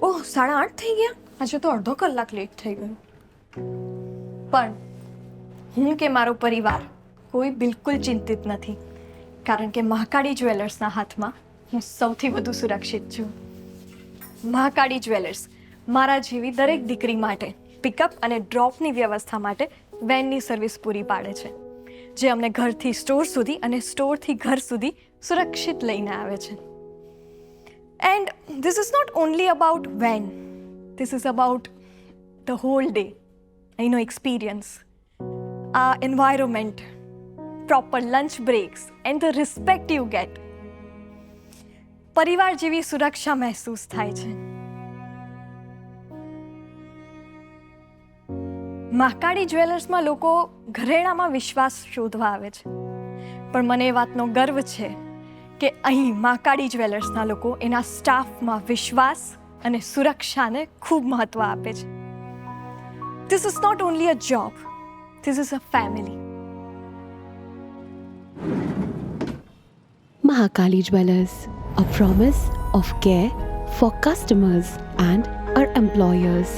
ઓહ, 8:30 થઈ ગયા. આજે તો અડધો કલાક લેટ થઈ ગયું. પણ હું કે મારો પરિવાર કોઈ બિલકુલ ચિંતિત નથી, કારણ કે મહાકાળી જ્વેલર્સના હાથમાં હું સૌથી વધુ સુરક્ષિત છું. મહાકાળી જ્વેલર્સ મારા જેવી દરેક દીકરી માટે પિકઅપ અને ડ્રોપની વ્યવસ્થા માટે વેનની સર્વિસ પૂરી પાડે છે, જે અમને ઘરથી સ્ટોર સુધી અને સ્ટોરથી ઘર સુધી સુરક્ષિત લઈને આવે છે. And this is not only about van, this is about the whole day. અહીંનો એક્સપિરિયન્સ, આ environment, proper lunch breaks and the respect you get. પરિવાર જેવી સુરક્ષા મહેસૂસ થાય છે. મહાકાળી જ્વેલર્સમાં લોકો ઘરેણામાં વિશ્વાસ શોધવા આવે છે, પણ મને એ વાતનો ગર્વ છે કે અહીં મહાકાળી જ્વેલર્સના લોકો એના સ્ટાફમાં વિશ્વાસ અને સુરક્ષાને ખૂબ મહત્વ આપે છે. This is not only a job, this is a family. Mahakali Jewellers, a promise of care for customers and our employers.